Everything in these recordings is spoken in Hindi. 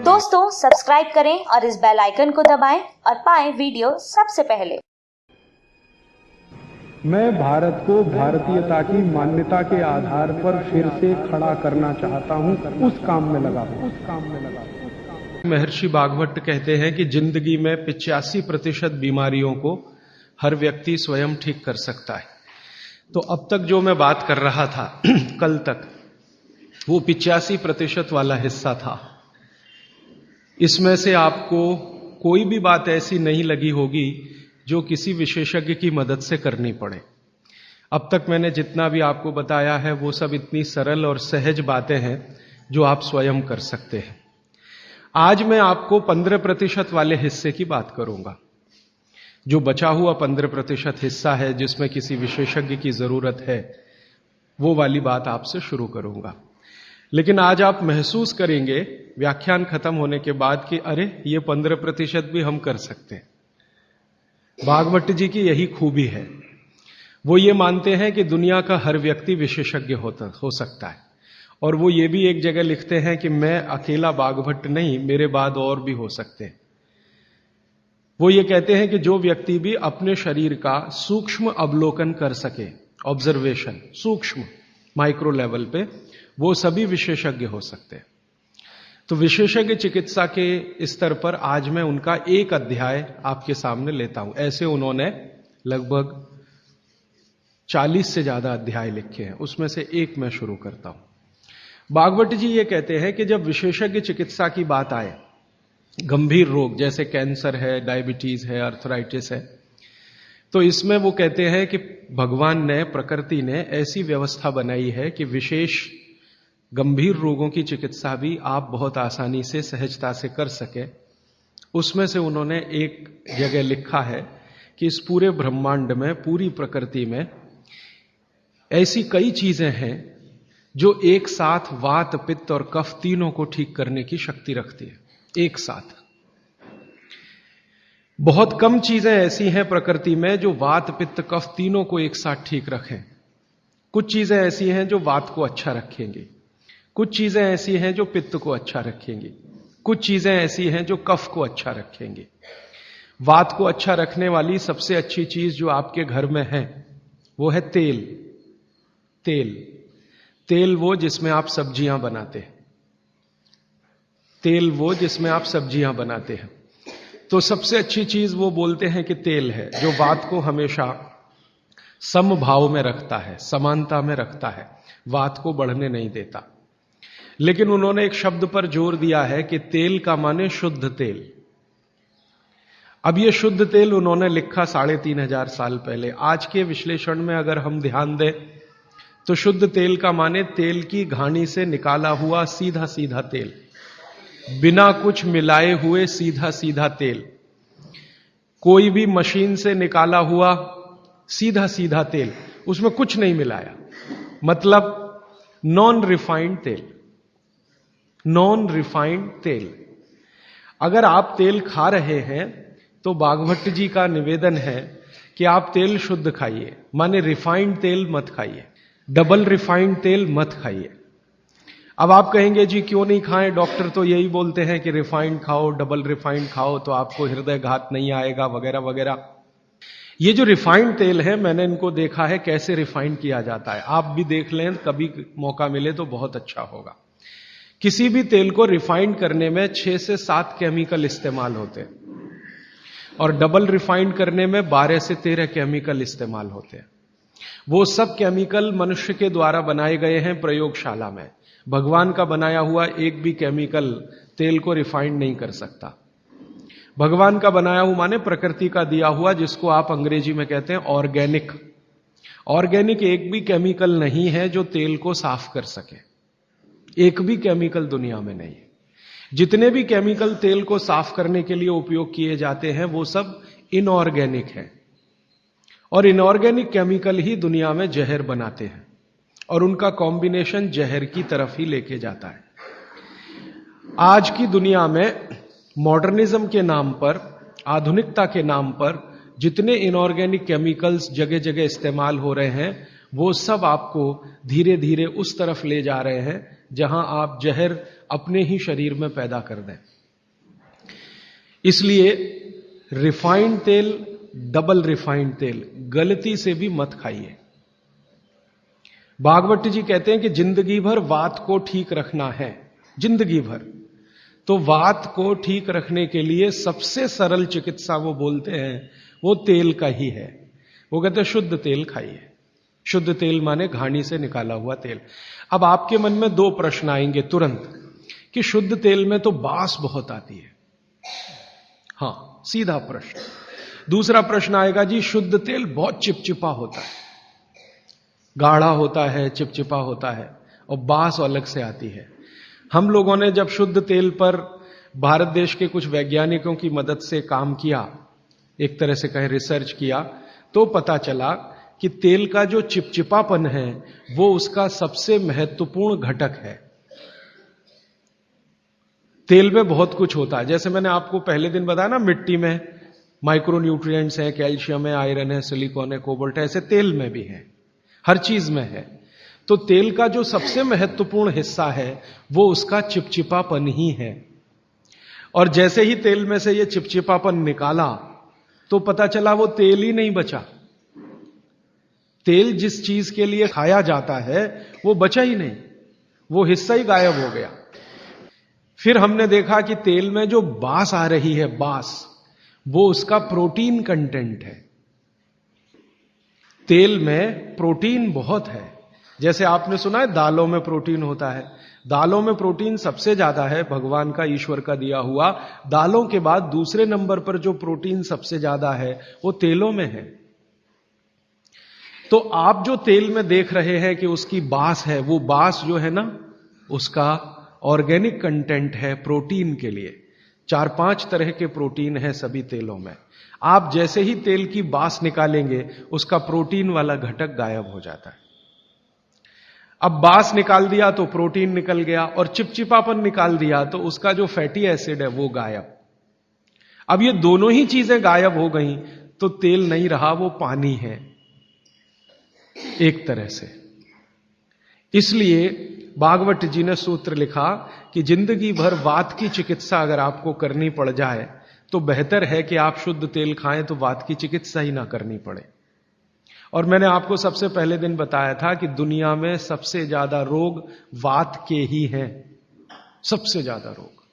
दोस्तों सब्सक्राइब करें और इस बेल आइकन को दबाएं और पाएं वीडियो सबसे पहले। मैं भारत को भारतीयता की मान्यता के आधार पर फिर से खड़ा करना चाहता हूं, उस काम में लगा हूं। महर्षि भागवत कहते हैं कि जिंदगी में 85% बीमारियों को हर व्यक्ति स्वयं ठीक कर सकता है। तो अब तक जो मैं बात कर रहा था कल तक, वो 85% वाला हिस्सा था। इसमें से आपको कोई भी बात ऐसी नहीं लगी होगी जो किसी विशेषज्ञ की मदद से करनी पड़े। अब तक मैंने जितना भी आपको बताया है वो सब इतनी सरल और सहज बातें हैं जो आप स्वयं कर सकते हैं। आज मैं आपको 15% वाले हिस्से की बात करूंगा। जो बचा हुआ 15% हिस्सा है जिसमें किसी विशेषज्ञ की जरूरत है, वो वाली बात आपसे शुरू करूंगा। लेकिन आज आप महसूस करेंगे व्याख्यान खत्म होने के बाद कि अरे ये 15% भी हम कर सकते हैं। भागवत जी की यही खूबी है, वो ये मानते हैं कि दुनिया का हर व्यक्ति विशेषज्ञ हो सकता है। और वो ये भी एक जगह लिखते हैं कि मैं अकेला भागवत नहीं, मेरे बाद और भी हो सकते हैं। वो ये कहते हैं कि जो व्यक्ति भी अपने शरीर का सूक्ष्म अवलोकन कर सके, ऑब्जर्वेशन सूक्ष्म माइक्रो लेवल पे, वो सभी विशेषज्ञ हो सकते हैं। तो विशेषज्ञ चिकित्सा के स्तर पर आज मैं उनका एक अध्याय आपके सामने लेता हूं। ऐसे उन्होंने लगभग 40 से ज्यादा अध्याय लिखे हैं, उसमें से एक मैं शुरू करता हूं। भागवत जी ये कहते हैं कि जब विशेषज्ञ चिकित्सा की बात आए, गंभीर रोग जैसे कैंसर है, डायबिटीज है, अर्थराइटिस है, तो इसमें वो कहते हैं कि भगवान ने, प्रकृति ने ऐसी व्यवस्था बनाई है कि विशेष गंभीर रोगों की चिकित्सा भी आप बहुत आसानी से, सहजता से कर सके। उसमें से उन्होंने एक जगह लिखा है कि इस पूरे ब्रह्मांड में, पूरी प्रकृति में ऐसी कई चीजें हैं जो एक साथ वात, पित्त और कफ तीनों को ठीक करने की शक्ति रखती है, एक साथ। बहुत कम चीजें ऐसी हैं प्रकृति में जो वात, पित्त, कफ तीनों को एक साथ ठीक रखें। कुछ चीजें ऐसी हैं जो वात को अच्छा रखेंगी, कुछ चीजें ऐसी हैं जो पित्त को अच्छा रखेंगी, कुछ चीजें ऐसी हैं जो कफ को अच्छा रखेंगी। वात को अच्छा रखने वाली सबसे अच्छी चीज जो आपके घर में है वो है तेल। तेल तेल वो जिसमें आप सब्जियां बनाते हैं, तेल वो जिसमें आप सब्जियां बनाते हैं। तो सबसे अच्छी चीज वो बोलते हैं कि तेल है, जो वात को हमेशा समभाव में रखता है, समानता में रखता है, वात को बढ़ने नहीं देता। लेकिन उन्होंने एक शब्द पर जोर दिया है कि तेल का माने शुद्ध तेल। अब ये शुद्ध तेल उन्होंने लिखा 3500 साल पहले। आज के विश्लेषण में अगर हम ध्यान दें तो शुद्ध तेल का माने तेल की घानी से निकाला हुआ सीधा सीधा तेल, बिना कुछ मिलाए हुए सीधा सीधा तेल, कोई भी मशीन से निकाला हुआ सीधा सीधा तेल, उसमें कुछ नहीं मिलाया, मतलब नॉन रिफाइंड तेल। नॉन रिफाइंड तेल। अगर आप तेल खा रहे हैं तो भागवत जी का निवेदन है कि आप तेल शुद्ध खाइए, माने रिफाइंड तेल मत खाइए, डबल रिफाइंड तेल मत खाइए। अब आप कहेंगे जी क्यों नहीं खाएं, डॉक्टर तो यही बोलते हैं कि रिफाइंड खाओ, डबल रिफाइंड खाओ तो आपको हृदय घात नहीं आएगा, वगैरह वगैरह। ये जो रिफाइंड तेल है, मैंने इनको देखा है कैसे रिफाइंड किया जाता है। आप भी देख लें, कभी मौका मिले तो बहुत अच्छा होगा। किसी भी तेल को रिफाइंड करने में 6 से 7 केमिकल इस्तेमाल होते हैं और डबल रिफाइंड करने में 12 से 13 केमिकल इस्तेमाल होते हैं। वो सब केमिकल मनुष्य के द्वारा बनाए गए हैं प्रयोगशाला में। भगवान का बनाया हुआ एक भी केमिकल तेल को रिफाइंड नहीं कर सकता। भगवान का बनाया हुआ माने प्रकृति का दिया हुआ, जिसको आप अंग्रेजी में कहते हैं ऑर्गेनिक। ऑर्गेनिक एक भी केमिकल नहीं है जो तेल को साफ कर सके, एक भी केमिकल दुनिया में नहीं। जितने भी केमिकल तेल को साफ करने के लिए उपयोग किए जाते हैं वो सब इनऑर्गेनिक है, और इनऑर्गेनिक केमिकल ही दुनिया में जहर बनाते हैं और उनका कॉम्बिनेशन जहर की तरफ ही लेके जाता है। आज की दुनिया में मॉडर्निज्म के नाम पर, आधुनिकता के नाम पर जितने इनऑर्गेनिक केमिकल्स जगह जगह इस्तेमाल हो रहे हैं, वो सब आपको धीरे धीरे उस तरफ ले जा रहे हैं जहां आप जहर अपने ही शरीर में पैदा कर दें। इसलिए रिफाइंड तेल, डबल रिफाइंड तेल गलती से भी मत खाइए। भागवत जी कहते हैं कि जिंदगी भर वात को ठीक रखना है, जिंदगी भर। तो वात को ठीक रखने के लिए सबसे सरल चिकित्सा वो बोलते हैं वो तेल का ही है। वो कहते हैं शुद्ध तेल खाइए। शुद्ध तेल माने घानी से निकाला हुआ तेल। अब आपके मन में दो प्रश्न आएंगे तुरंत कि शुद्ध तेल में तो बास बहुत आती है। हां, सीधा प्रश्न। दूसरा प्रश्न आएगा जी शुद्ध तेल बहुत चिपचिपा होता है, गाढ़ा होता है, चिपचिपा होता है और बास अलग से आती है। हम लोगों ने जब शुद्ध तेल पर भारत देश के कुछ वैज्ञानिकों की मदद से काम किया, एक तरह से कहें रिसर्च किया, तो पता चला कि तेल का जो चिपचिपापन है वो उसका सबसे महत्वपूर्ण घटक है। तेल में बहुत कुछ होता है, जैसे मैंने आपको पहले दिन बताया ना, मिट्टी में माइक्रो न्यूट्रिएंट्स है, कैल्शियम है, आयरन है, सिलिकॉन है, कोबाल्ट है, ऐसे तेल में भी है, हर चीज में है। तो तेल का जो सबसे महत्वपूर्ण हिस्सा है वो उसका चिपचिपापन ही है। और जैसे ही तेल में से ये चिपचिपापन निकाला तो पता चला वो तेल ही नहीं बचा। तेल जिस चीज के लिए खाया जाता है वो बचा ही नहीं, वो हिस्सा ही गायब हो गया। फिर हमने देखा कि तेल में जो बास आ रही है, बास, वो उसका प्रोटीन कंटेंट है। तेल में प्रोटीन बहुत है। जैसे आपने सुना है दालों में प्रोटीन होता है, दालों में प्रोटीन सबसे ज्यादा है, भगवान का, ईश्वर का दिया हुआ। दालों के बाद दूसरे नंबर पर जो प्रोटीन सबसे ज्यादा है वो तेलों में है। तो आप जो तेल में देख रहे हैं कि उसकी बास है, वो बास जो है ना, उसका ऑर्गेनिक कंटेंट है प्रोटीन के लिए। 4-5 तरह के प्रोटीन है सभी तेलों में। आप जैसे ही तेल की बास निकालेंगे उसका प्रोटीन वाला घटक गायब हो जाता है। अब बास निकाल दिया तो प्रोटीन निकल गया, और चिपचिपापन निकाल दिया तो उसका जो फैटी एसिड है वो गायब। अब ये दोनों ही चीजें गायब हो गई तो तेल नहीं रहा, वो पानी है एक तरह से। इसलिए भागवत जी ने सूत्र लिखा कि जिंदगी भर वात की चिकित्सा अगर आपको करनी पड़ जाए तो बेहतर है कि आप शुद्ध तेल खाएं तो वात की चिकित्सा ही ना करनी पड़े। और मैंने आपको सबसे पहले दिन बताया था कि दुनिया में सबसे ज्यादा रोग वात के ही हैं, सबसे ज्यादा रोग।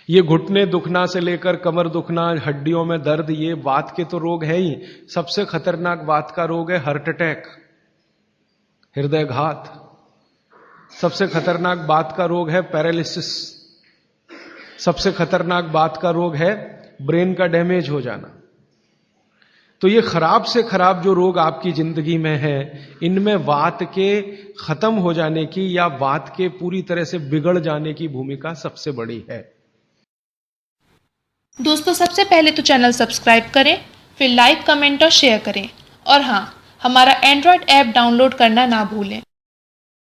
ये घुटने दुखना से लेकर कमर दुखना, हड्डियों में दर्द, ये वात के तो रोग है ही। सबसे खतरनाक वात का रोग है हार्ट अटैक, हृदयघात। सबसे खतरनाक बात का रोग है पैरालिसिस। सबसे खतरनाक बात का रोग है ब्रेन का डैमेज हो जाना। तो ये खराब से खराब जो रोग आपकी जिंदगी में है, इनमें वात के खत्म हो जाने की या वात के पूरी तरह से बिगड़ जाने की भूमिका सबसे बड़ी है। दोस्तों, सबसे पहले तो चैनल सब्सक्राइब करें, फिर लाइक, कमेंट और शेयर करें। और हाँ, हमारा एंड्रॉयड ऐप डाउनलोड करना ना भूलें।